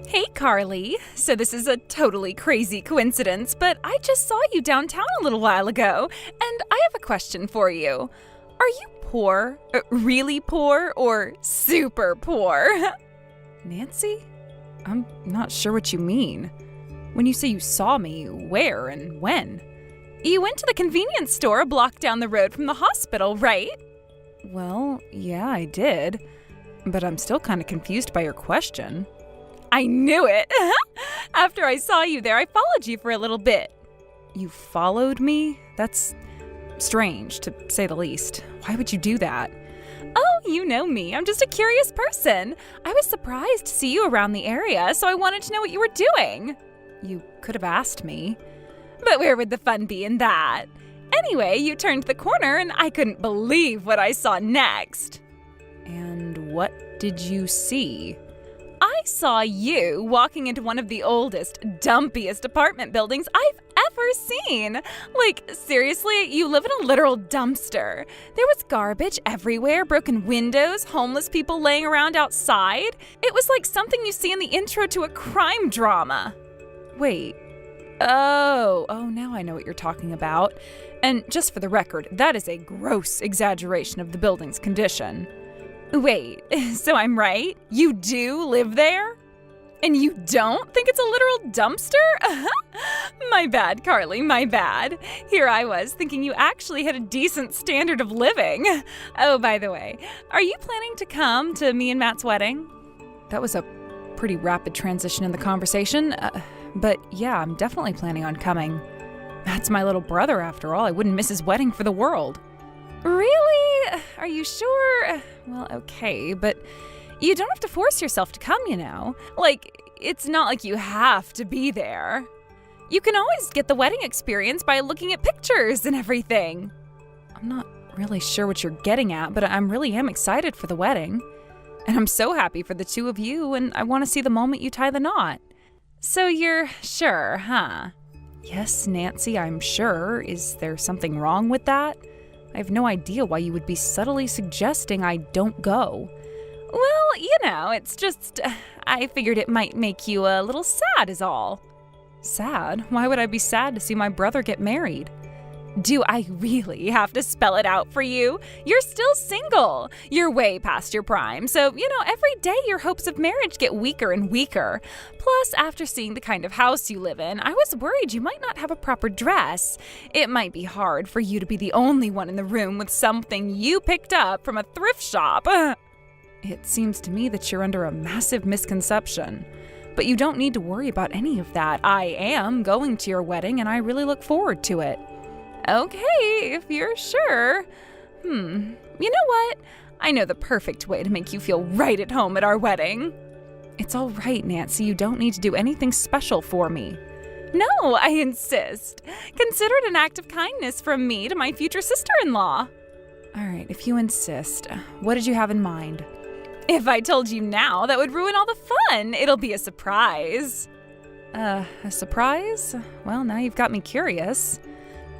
Hey, Carly. So this is a totally crazy coincidence, but I just saw you downtown a little while ago, and I have a question for you. Are you poor? Really poor? Or super poor? Nancy? I'm not sure what you mean. When you say you saw me, where and when? You went to the convenience store a block down the road from the hospital, right? Well, yeah, I did. But I'm still kind of confused by your question. I knew it! After I saw you there, I followed you for a little bit. You followed me? That's strange, to say the least. Why would you do that? Oh, you know me. I'm just a curious person. I was surprised to see you around the area, so I wanted to know what you were doing. You could have asked me. But where would the fun be in that? Anyway, you turned the corner and I couldn't believe what I saw next. And what did you see? I saw you walking into one of the oldest, dumpiest apartment buildings I've ever seen. Like, seriously, you live in a literal dumpster. There was garbage everywhere, broken windows, homeless people laying around outside. It was like something you see in the intro to a crime drama. Wait. Oh, now I know what you're talking about. And just for the record, that is a gross exaggeration of the building's condition. Wait, so I'm right? You do live there? And you don't think it's a literal dumpster? My bad, Carly, my bad. Here I was, thinking you actually had a decent standard of living. Oh, by the way, are you planning to come to me and Matt's wedding? That was a pretty rapid transition in the conversation. But yeah, I'm definitely planning on coming. Matt's my little brother, after all. I wouldn't miss his wedding for the world. Really? Are you sure? Well, okay, but you don't have to force yourself to come, you know? Like, it's not like you have to be there. You can always get the wedding experience by looking at pictures and everything. I'm not really sure what you're getting at, but I really am excited for the wedding. And I'm so happy for the two of you, and I want to see the moment you tie the knot. So you're sure, huh? Yes, Nancy, I'm sure. Is there something wrong with that? I have no idea why you would be subtly suggesting I don't go. Well, you know, it's just, I figured it might make you a little sad is all. Sad? Why would I be sad to see my brother get married? Do I really have to spell it out for you? You're still single. You're way past your prime. So, you know, every day your hopes of marriage get weaker and weaker. Plus, after seeing the kind of house you live in, I was worried you might not have a proper dress. It might be hard for you to be the only one in the room with something you picked up from a thrift shop. It seems to me that you're under a massive misconception. But you don't need to worry about any of that. I am going to your wedding and I really look forward to it. Okay, if you're sure. You know what? I know the perfect way to make you feel right at home at our wedding. It's all right, Nancy. You don't need to do anything special for me. No, I insist. Consider it an act of kindness from me to my future sister-in-law. All right, if you insist. What did you have in mind? If I told you now, that would ruin all the fun. It'll be a surprise. A surprise? Well, now you've got me curious.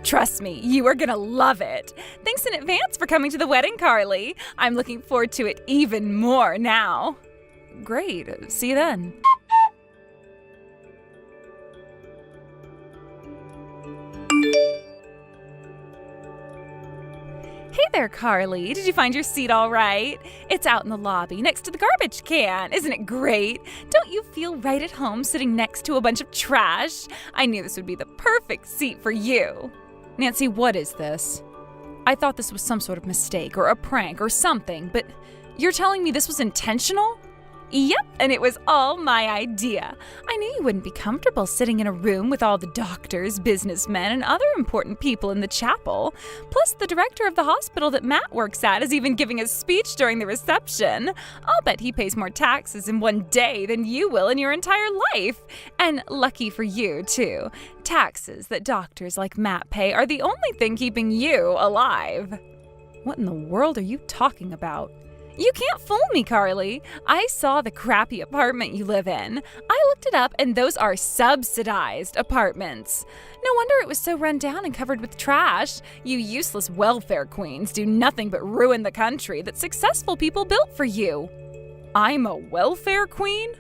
Trust me, you are gonna love it. Thanks in advance for coming to the wedding, Carly. I'm looking forward to it even more now. Great. See you then. Hey there, Carly. Did you find your seat all right? It's out in the lobby next to the garbage can. Isn't it great? Don't you feel right at home sitting next to a bunch of trash? I knew this would be the perfect seat for you. Nancy, what is this? I thought this was some sort of mistake or a prank or something, but you're telling me this was intentional? Yep, and it was all my idea. I knew you wouldn't be comfortable sitting in a room with all the doctors, businessmen, and other important people in the chapel. Plus, the director of the hospital that Matt works at is even giving a speech during the reception. I'll bet he pays more taxes in one day than you will in your entire life. And lucky for you, too. Taxes that doctors like Matt pay are the only thing keeping you alive. What in the world are you talking about? You can't fool me, Carly. I saw the crappy apartment you live in. I looked it up, and those are subsidized apartments. No wonder it was so run down and covered with trash. You useless welfare queens do nothing but ruin the country that successful people built for you. I'm a welfare queen?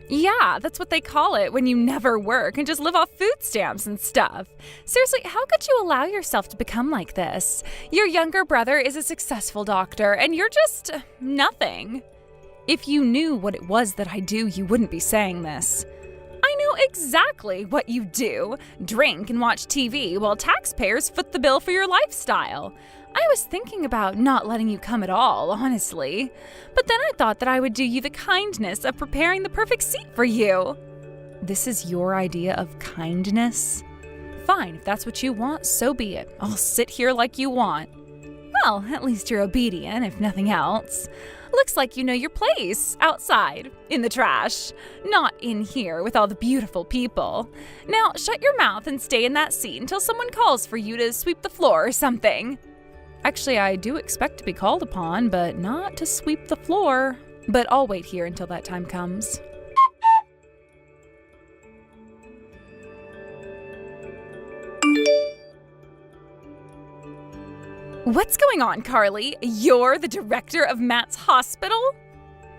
Yeah, that's what they call it when you never work and just live off food stamps and stuff. Seriously, how could you allow yourself to become like this? Your younger brother is a successful doctor, and you're just nothing. If you knew what it was that I do, you wouldn't be saying this. I know exactly what you do. Drink and watch TV while taxpayers foot the bill for your lifestyle. I was thinking about not letting you come at all, honestly. But then I thought that I would do you the kindness of preparing the perfect seat for you. This is your idea of kindness? Fine, if that's what you want, so be it. I'll sit here like you want. Well, at least you're obedient, if nothing else. Looks like you know your place, outside, in the trash, not in here with all the beautiful people. Now, shut your mouth and stay in that seat until someone calls for you to sweep the floor or something. Actually, I do expect to be called upon, but not to sweep the floor. But I'll wait here until that time comes. What's going on, Carly? You're the director of Matt's hospital?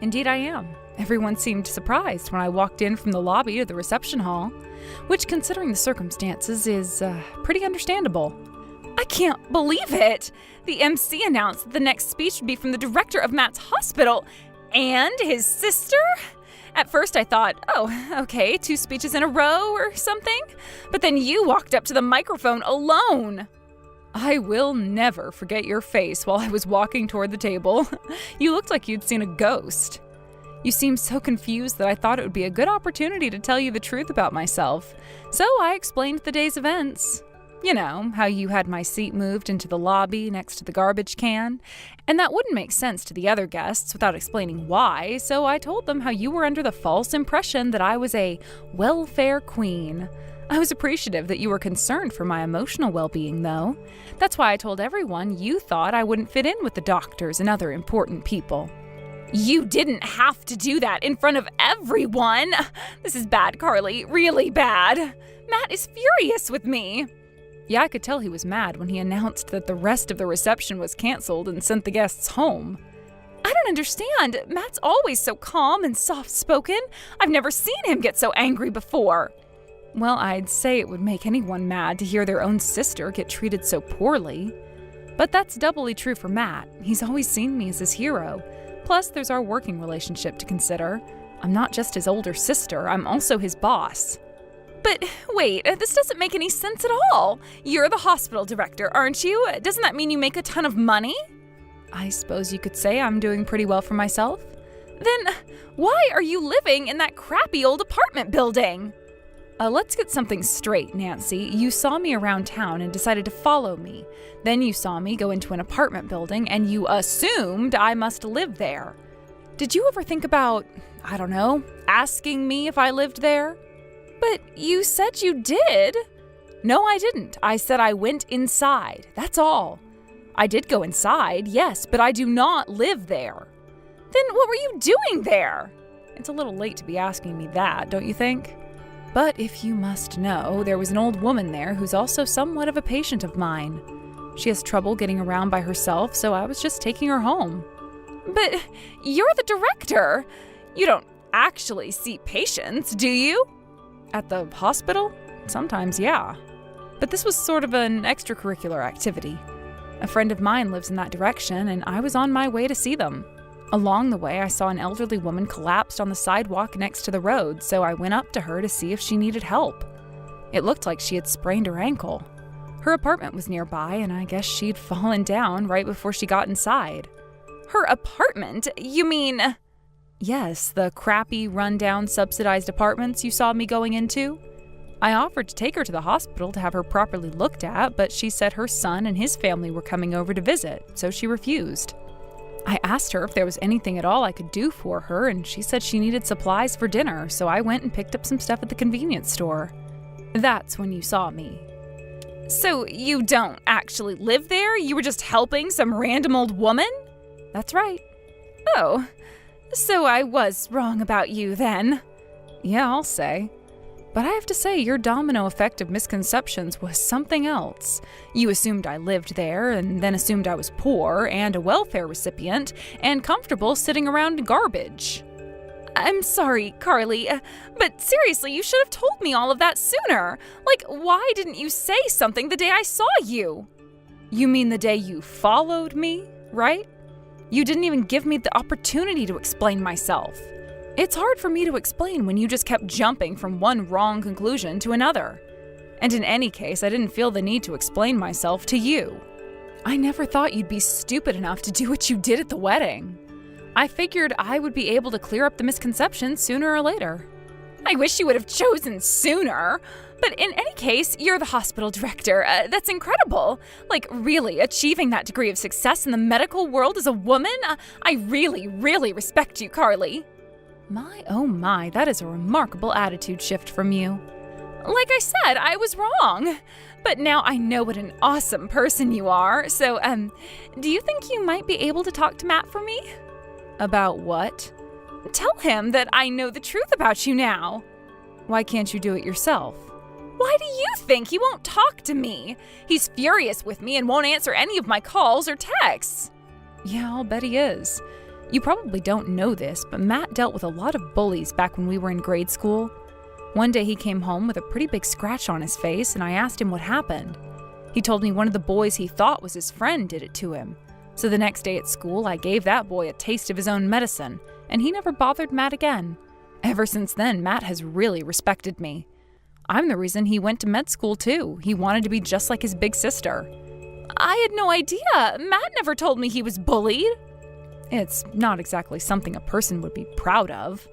Indeed, I am. Everyone seemed surprised when I walked in from the lobby to the reception hall, which, considering the circumstances, is pretty understandable. I can't believe it! The MC announced that the next speech would be from the director of Matt's hospital and his sister? At first I thought, oh, okay, 2 speeches in a row or something. But then you walked up to the microphone alone. I will never forget your face while I was walking toward the table. You looked like you'd seen a ghost. You seemed so confused that I thought it would be a good opportunity to tell you the truth about myself. So I explained the day's events. You know, how you had my seat moved into the lobby next to the garbage can. And that wouldn't make sense to the other guests without explaining why, so I told them how you were under the false impression that I was a welfare queen. I was appreciative that you were concerned for my emotional well-being, though. That's why I told everyone you thought I wouldn't fit in with the doctors and other important people. You didn't have to do that in front of everyone. This is bad, Carly, really bad. Matt is furious with me. Yeah, I could tell he was mad when he announced that the rest of the reception was canceled and sent the guests home. I don't understand. Matt's always so calm and soft-spoken. I've never seen him get so angry before. Well, I'd say it would make anyone mad to hear their own sister get treated so poorly. But that's doubly true for Matt. He's always seen me as his hero. Plus, there's our working relationship to consider. I'm not just his older sister, I'm also his boss. But wait, this doesn't make any sense at all. You're the hospital director, aren't you? Doesn't that mean you make a ton of money? I suppose you could say I'm doing pretty well for myself. Then why are you living in that crappy old apartment building? Let's get something straight, Nancy. You saw me around town and decided to follow me. Then you saw me go into an apartment building and you assumed I must live there. Did you ever think about, I don't know, asking me if I lived there? But you said you did. No, I didn't. I said I went inside. That's all. I did go inside, yes, but I do not live there. Then what were you doing there? It's a little late to be asking me that, don't you think? But if you must know, there was an old woman there who's also somewhat of a patient of mine. She has trouble getting around by herself, so I was just taking her home. But you're the director. You don't actually see patients, do you? At the hospital? Sometimes, yeah. But this was sort of an extracurricular activity. A friend of mine lives in that direction, and I was on my way to see them. Along the way, I saw an elderly woman collapsed on the sidewalk next to the road, so I went up to her to see if she needed help. It looked like she had sprained her ankle. Her apartment was nearby, and I guess she'd fallen down right before she got inside. Her apartment? You mean... Yes, the crappy, run-down, subsidized apartments you saw me going into. I offered to take her to the hospital to have her properly looked at, but she said her son and his family were coming over to visit, so she refused. I asked her if there was anything at all I could do for her, and she said she needed supplies for dinner, so I went and picked up some stuff at the convenience store. That's when you saw me. So you don't actually live there? You were just helping some random old woman? That's right. Oh, so I was wrong about you then. Yeah, I'll say. But I have to say, your domino effect of misconceptions was something else. You assumed I lived there, and then assumed I was poor, and a welfare recipient, and comfortable sitting around garbage. I'm sorry, Carly, but seriously, you should have told me all of that sooner. Like, why didn't you say something the day I saw you? You mean the day you followed me, right? You didn't even give me the opportunity to explain myself. It's hard for me to explain when you just kept jumping from one wrong conclusion to another. And in any case, I didn't feel the need to explain myself to you. I never thought you'd be stupid enough to do what you did at the wedding. I figured I would be able to clear up the misconception sooner or later. I wish you would have chosen sooner. But in any case, you're the hospital director. That's incredible. Like, really, achieving that degree of success in the medical world as a woman? I really, really respect you, Carly. My, oh my, that is a remarkable attitude shift from you. Like I said, I was wrong. But now I know what an awesome person you are. So, do you think you might be able to talk to Matt for me? About what? Tell him that I know the truth about you now. Why can't you do it yourself? Why do you think he won't talk to me? He's furious with me and won't answer any of my calls or texts. Yeah, I'll bet he is. You probably don't know this, but Matt dealt with a lot of bullies back when we were in grade school. One day he came home with a pretty big scratch on his face, and I asked him what happened. He told me one of the boys he thought was his friend did it to him. So the next day at school, I gave that boy a taste of his own medicine, and he never bothered Matt again. Ever since then, Matt has really respected me. I'm the reason he went to med school too. He wanted to be just like his big sister. I had no idea. Matt never told me he was bullied. It's not exactly something a person would be proud of.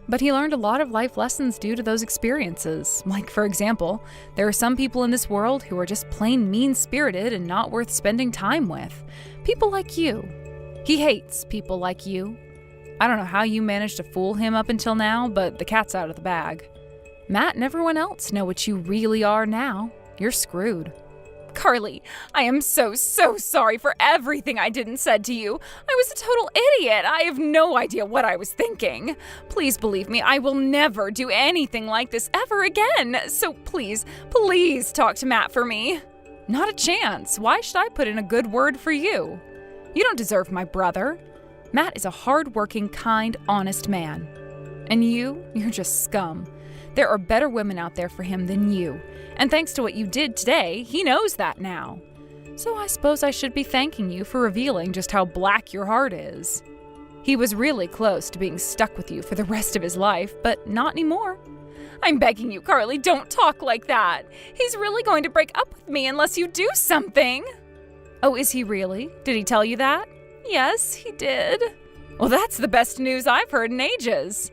But he learned a lot of life lessons due to those experiences. Like, for example, there are some people in this world who are just plain mean-spirited and not worth spending time with. People like you. He hates people like you. I don't know how you managed to fool him up until now, but the cat's out of the bag. Matt and everyone else know what you really are now. You're screwed. Carly, I am so sorry for everything I did and said to you. I was a total idiot. I have no idea what I was thinking. Please believe me, I will never do anything like this ever again. So please talk to Matt for me. Not a chance. Why should I put in a good word for you? You don't deserve my brother. Matt is a hard-working, kind, honest man. And you're just scum. There are better women out there for him than you. And thanks to what you did today, he knows that now. So I suppose I should be thanking you for revealing just how black your heart is. He was really close to being stuck with you for the rest of his life, but not anymore. I'm begging you, Carly, don't talk like that. He's really going to break up with me unless you do something. Oh, is he really? Did he tell you that? Yes, he did. Well, that's the best news I've heard in ages.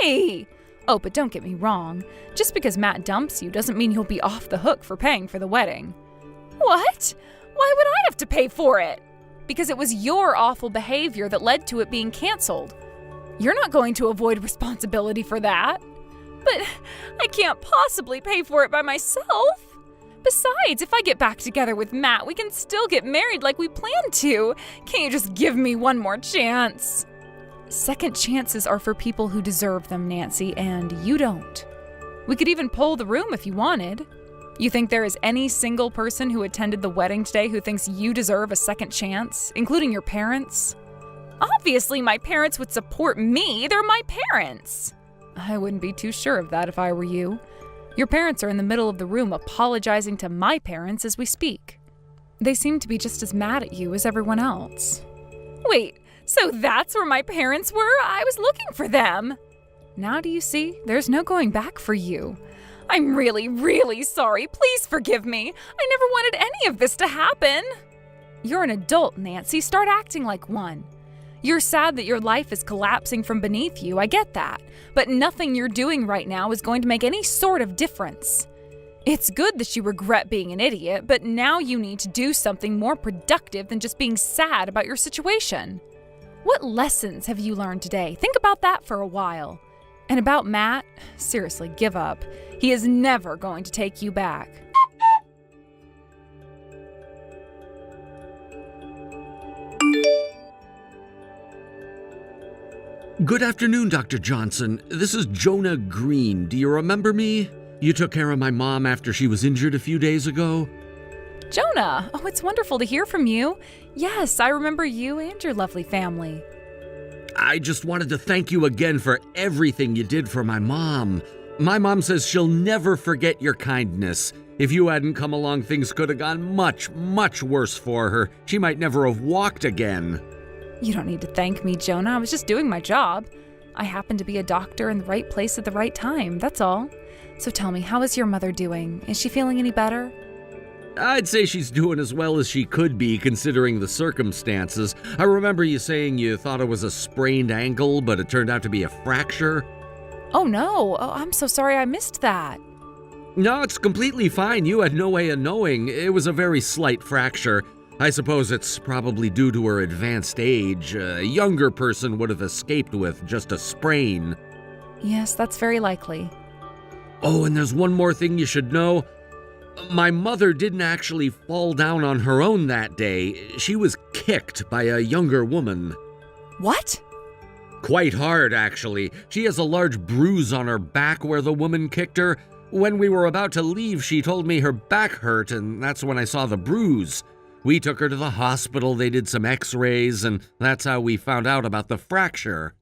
Hey! Oh, but don't get me wrong. Just because Matt dumps you doesn't mean you'll be off the hook for paying for the wedding. What? Why would I have to pay for it? Because it was your awful behavior that led to it being canceled. You're not going to avoid responsibility for that. But I can't possibly pay for it by myself. Besides, if I get back together with Matt, we can still get married like we planned to. Can't you just give me one more chance? Second chances are for people who deserve them, Nancy, and you don't. We could even poll the room if you wanted. You think there is any single person who attended the wedding today who thinks you deserve a second chance, including your parents? Obviously, my parents would support me. They're my parents. I wouldn't be too sure of that if I were you. Your parents are in the middle of the room apologizing to my parents as we speak. They seem to be just as mad at you as everyone else. Wait. So that's where my parents were? I was looking for them. Now do you see? There's no going back for you. I'm really sorry. Please forgive me. I never wanted any of this to happen. You're an adult, Nancy. Start acting like one. You're sad that your life is collapsing from beneath you. I get that. But nothing you're doing right now is going to make any sort of difference. It's good that you regret being an idiot, but now you need to do something more productive than just being sad about your situation. What lessons have you learned today? Think about that for a while. And about Matt, seriously, give up. He is never going to take you back. Good afternoon, Dr. Johnson. This is Jonah Green. Do you remember me? You took care of my mom after she was injured a few days ago. Jonah, oh, it's wonderful to hear from you. Yes, I remember you and your lovely family. I just wanted to thank you again for everything you did for my mom. My mom says she'll never forget your kindness. If you hadn't come along, things could have gone much, much worse for her. She might never have walked again. You don't need to thank me, Jonah. I was just doing my job. I happened to be a doctor in the right place at the right time, that's all. So tell me, how is your mother doing? Is she feeling any better? I'd say she's doing as well as she could be, considering the circumstances. I remember you saying you thought it was a sprained ankle, but it turned out to be a fracture. Oh no, I'm so sorry I missed that. No, it's completely fine. You had no way of knowing. It was a very slight fracture. I suppose it's probably due to her advanced age. A younger person would have escaped with just a sprain. Yes, that's very likely. Oh, and there's one more thing you should know. My mother didn't actually fall down on her own that day. She was kicked by a younger woman. What? Quite hard, actually. She has a large bruise on her back where the woman kicked her. When we were about to leave, she told me her back hurt, and that's when I saw the bruise. We took her to the hospital, they did some x-rays, and that's how we found out about the fracture.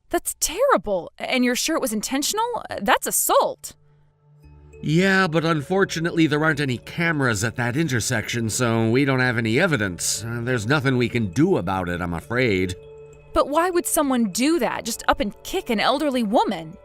That's terrible. And you're sure it was intentional? That's assault. Yeah, but unfortunately there aren't any cameras at that intersection, so we don't have any evidence. There's nothing we can do about it, I'm afraid. But why would someone do that? Just up and kick an elderly woman?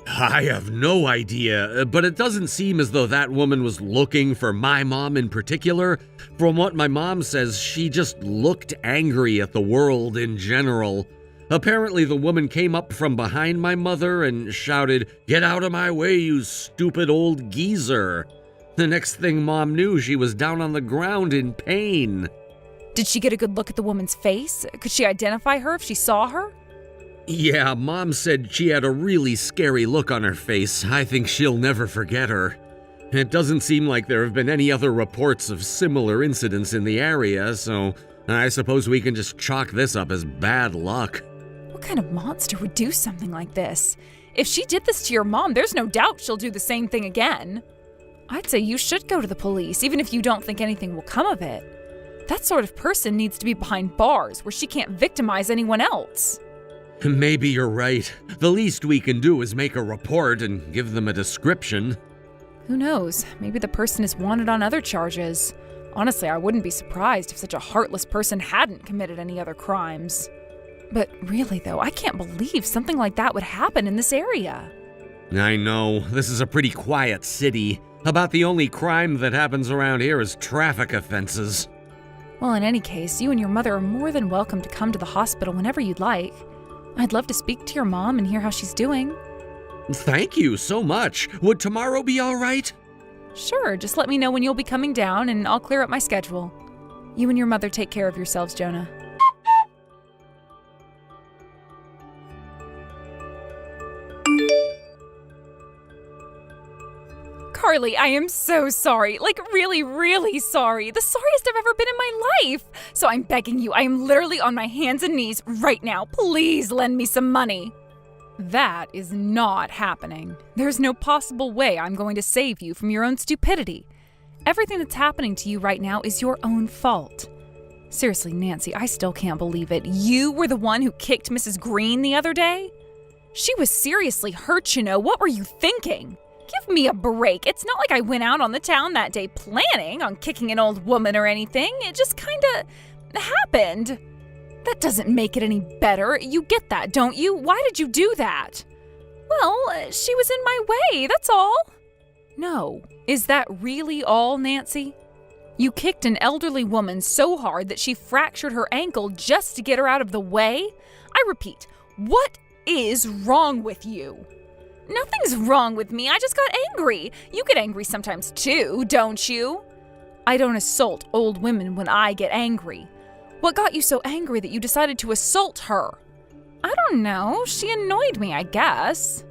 I have no idea, but it doesn't seem as though that woman was looking for my mom in particular. From what my mom says, she just looked angry at the world in general. Apparently, the woman came up from behind my mother and shouted, "Get out of my way, you stupid old geezer." The next thing Mom knew, she was down on the ground in pain. Did she get a good look at the woman's face? Could she identify her if she saw her? Yeah, Mom said she had a really scary look on her face. I think she'll never forget her. It doesn't seem like there have been any other reports of similar incidents in the area, so I suppose we can just chalk this up as bad luck. What kind of monster would do something like this? If she did this to your mom, there's no doubt she'll do the same thing again. I'd say you should go to the police, even if you don't think anything will come of it. That sort of person needs to be behind bars where she can't victimize anyone else. Maybe you're right. The least we can do is make a report and give them a description. Who knows? Maybe the person is wanted on other charges. Honestly, I wouldn't be surprised if such a heartless person hadn't committed any other crimes. But really, though, I can't believe something like that would happen in this area. I know. This is a pretty quiet city. About the only crime that happens around here is traffic offenses. Well, in any case, you and your mother are more than welcome to come to the hospital whenever you'd like. I'd love to speak to your mom and hear how she's doing. Thank you so much. Would tomorrow be all right? Sure, just let me know when you'll be coming down and I'll clear up my schedule. You and your mother take care of yourselves, Jonah. Carly, I am so sorry. Like, really, really sorry. The sorriest I've ever been in my life. So I'm begging you, I am literally on my hands and knees right now. Please lend me some money. That is not happening. There's no possible way I'm going to save you from your own stupidity. Everything that's happening to you right now is your own fault. Seriously, Nancy, I still can't believe it. You were the one who kicked Mrs. Green the other day? She was seriously hurt, you know. What were you thinking? Give me a break. It's not like I went out on the town that day planning on kicking an old woman or anything. It just kinda happened. That doesn't make it any better. You get that, don't you? Why did you do that? Well, she was in my way, that's all. No. Is that really all, Nancy? You kicked an elderly woman so hard that she fractured her ankle just to get her out of the way? I repeat, what is wrong with you? Nothing's wrong with me. I just got angry. You get angry sometimes too, don't you? I don't assault old women when I get angry. What got you so angry that you decided to assault her? I don't know. She annoyed me, I guess.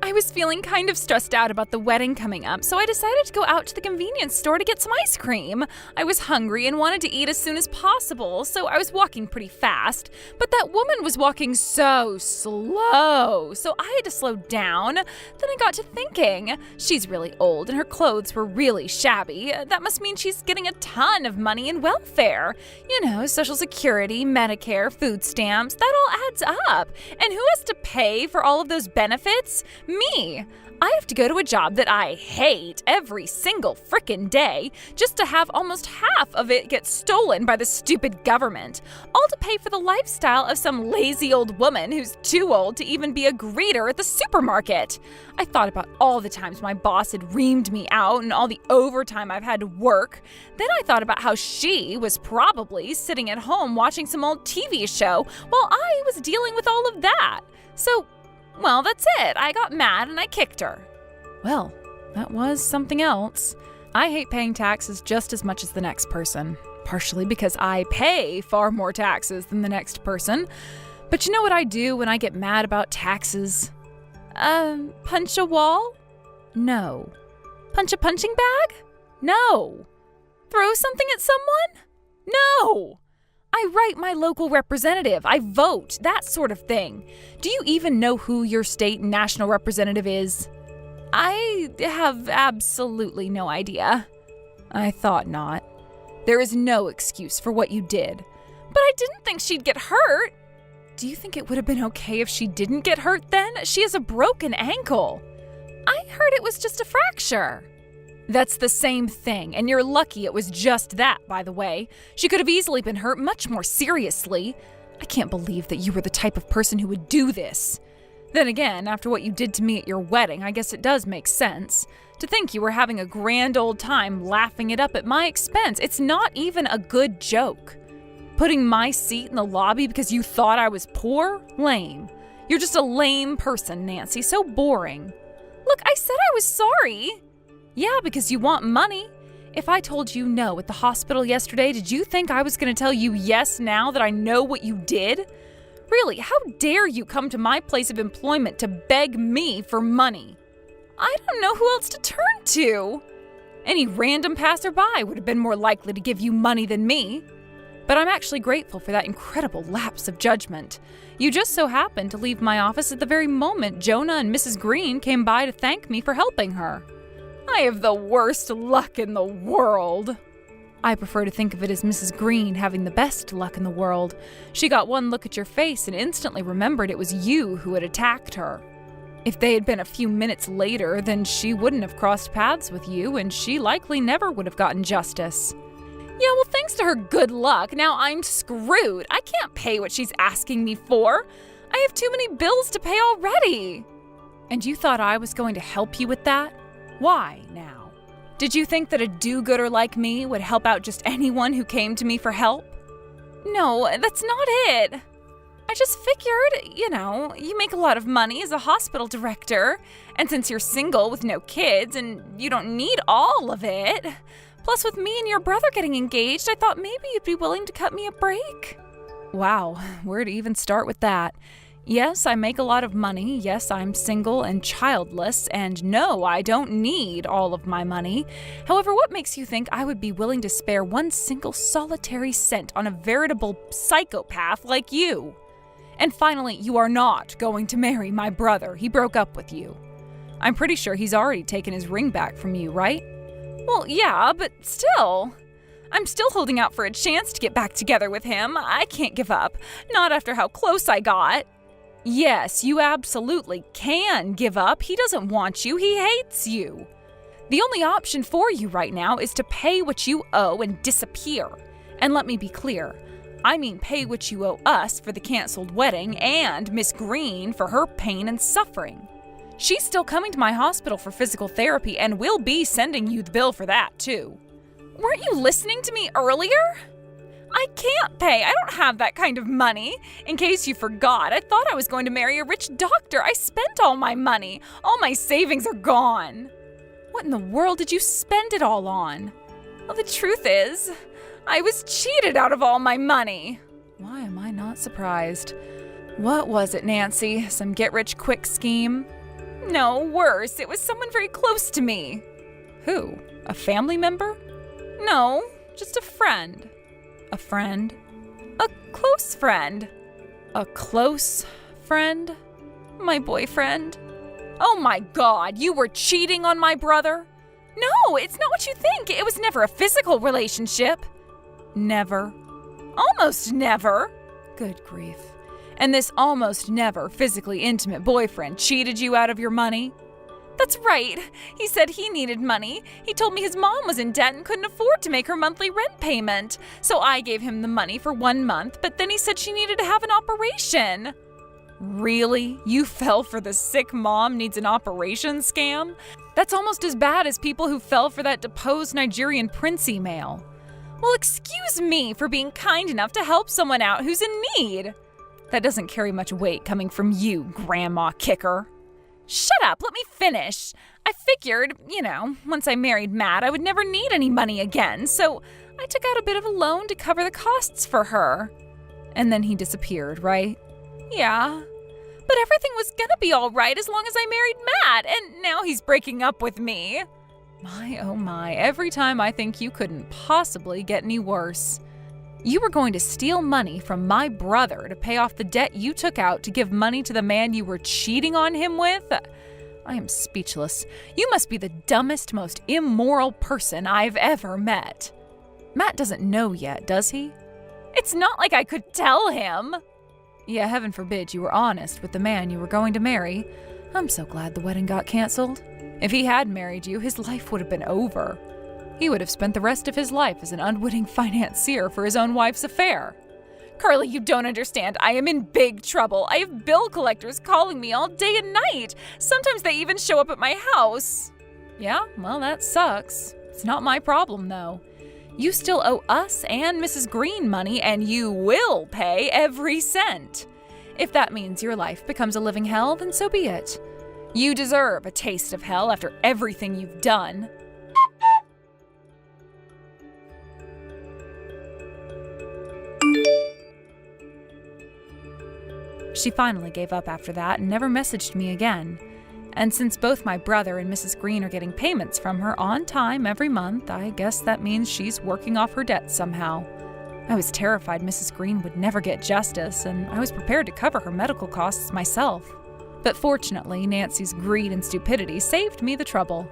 I was feeling kind of stressed out about the wedding coming up, so I decided to go out to the convenience store to get some ice cream. I was hungry and wanted to eat as soon as possible, so I was walking pretty fast. But that woman was walking so slow, so I had to slow down. Then I got to thinking, she's really old and her clothes were really shabby. That must mean she's getting a ton of money in welfare. You know, Social Security, Medicare, food stamps, that all adds up. And who has to pay for all of those benefits? Me. I have to go to a job that I hate every single frickin' day just to have almost half of it get stolen by the stupid government, all to pay for the lifestyle of some lazy old woman who's too old to even be a greeter at the supermarket. I thought about all the times my boss had reamed me out and all the overtime I've had to work. Then I thought about how she was probably sitting at home watching some old TV show while I was dealing with all of that. So, well, that's it. I got mad and I kicked her. Well, that was something else. I hate paying taxes just as much as the next person, partially because I pay far more taxes than the next person. But you know what I do when I get mad about taxes? Punch a wall? No. Punch a punching bag? No. Throw something at someone? No. I write my local representative. I vote, that sort of thing. Do you even know who your state and national representative is? I have absolutely no idea. I thought not. There is no excuse for what you did. But I didn't think she'd get hurt. Do you think it would have been okay if she didn't get hurt then? She has a broken ankle. I heard it was just a fracture. That's the same thing, and you're lucky it was just that, by the way. She could have easily been hurt much more seriously. I can't believe that you were the type of person who would do this. Then again, after what you did to me at your wedding, I guess it does make sense. To think you were having a grand old time laughing it up at my expense. It's not even a good joke. Putting my seat in the lobby because you thought I was poor? Lame. You're just a lame person, Nancy. So boring. Look, I said I was sorry. Yeah, because you want money. If I told you no at the hospital yesterday, did you think I was going to tell you yes now that I know what you did? Really, how dare you come to my place of employment to beg me for money? I don't know who else to turn to. Any random passerby would have been more likely to give you money than me. But I'm actually grateful for that incredible lapse of judgment. You just so happened to leave my office at the very moment Jonah and Mrs. Green came by to thank me for helping her. I have the worst luck in the world. I prefer to think of it as Mrs. Green having the best luck in the world. She got one look at your face and instantly remembered it was you who had attacked her. If they had been a few minutes later, then she wouldn't have crossed paths with you, and she likely never would have gotten justice. Yeah, well, thanks to her good luck, now I'm screwed. I can't pay what she's asking me for. I have too many bills to pay already. And you thought I was going to help you with that? Why now? Did you think that a do-gooder like me would help out just anyone who came to me for help? No, that's not it. I just figured, you make a lot of money as a hospital director, and since you're single with no kids and you don't need all of it, plus with me and your brother getting engaged, I thought maybe you'd be willing to cut me a break. Wow, where to even start with that? Yes, I make a lot of money. Yes, I'm single and childless. And no, I don't need all of my money. However, what makes you think I would be willing to spare one single solitary cent on a veritable psychopath like you? And finally, you are not going to marry my brother. He broke up with you. I'm pretty sure he's already taken his ring back from you, right? Well, yeah, but still. I'm still holding out for a chance to get back together with him. I can't give up. Not after how close I got. Yes, you absolutely can give up. He doesn't want you. He hates you. The only option for you right now is to pay what you owe and disappear. And let me be clear. I mean pay what you owe us for the canceled wedding and Miss Green for her pain and suffering. She's still coming to my hospital for physical therapy and will be sending you the bill for that too. Weren't you listening to me earlier? I can't pay. I don't have that kind of money. In case you forgot, I thought I was going to marry a rich doctor. I spent all my money. All my savings are gone. What in the world did you spend it all on? Well, the truth is, I was cheated out of all my money. Why am I not surprised? What was it, Nancy? Some get-rich-quick scheme? No, worse. It was someone very close to me. Who? A family member? No, just a friend. A friend? A close friend. A close friend? My boyfriend? Oh my God, you were cheating on my brother? No, it's not what you think. It was never a physical relationship. Never. Almost never. Good grief. And this almost never physically intimate boyfriend cheated you out of your money? That's right. He said he needed money. He told me his mom was in debt and couldn't afford to make her monthly rent payment. So I gave him the money for 1 month, but then he said she needed to have an operation. Really? You fell for the sick mom needs an operation scam? That's almost as bad as people who fell for that deposed Nigerian prince email. Well, excuse me for being kind enough to help someone out who's in need. That doesn't carry much weight coming from you, Grandma Kicker. Shut up, let me finish. I figured, once I married Matt, I would never need any money again, so I took out a bit of a loan to cover the costs for her. And then he disappeared, right? Yeah. But everything was gonna be all right as long as I married Matt, and now he's breaking up with me. My, oh my, every time I think you couldn't possibly get any worse. You were going to steal money from my brother to pay off the debt you took out to give money to the man you were cheating on him with? I am speechless. You must be the dumbest, most immoral person I've ever met. Matt doesn't know yet, does he? It's not like I could tell him. Yeah, heaven forbid you were honest with the man you were going to marry. I'm so glad the wedding got canceled. If he had married you, his life would have been over. He would have spent the rest of his life as an unwitting financier for his own wife's affair. Carly, you don't understand. I am in big trouble. I have bill collectors calling me all day and night. Sometimes they even show up at my house. Yeah, well, that sucks. It's not my problem, though. You still owe us and Mrs. Green money, and you will pay every cent. If that means your life becomes a living hell, then so be it. You deserve a taste of hell after everything you've done. She finally gave up after that and never messaged me again. And since both my brother and Mrs. Green are getting payments from her on time every month, I guess that means she's working off her debts somehow. I was terrified Mrs. Green would never get justice, and I was prepared to cover her medical costs myself. But fortunately, Nancy's greed and stupidity saved me the trouble.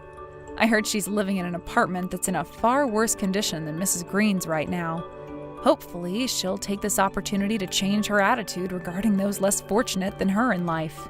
I heard she's living in an apartment that's in a far worse condition than Mrs. Green's right now. Hopefully, she'll take this opportunity to change her attitude regarding those less fortunate than her in life.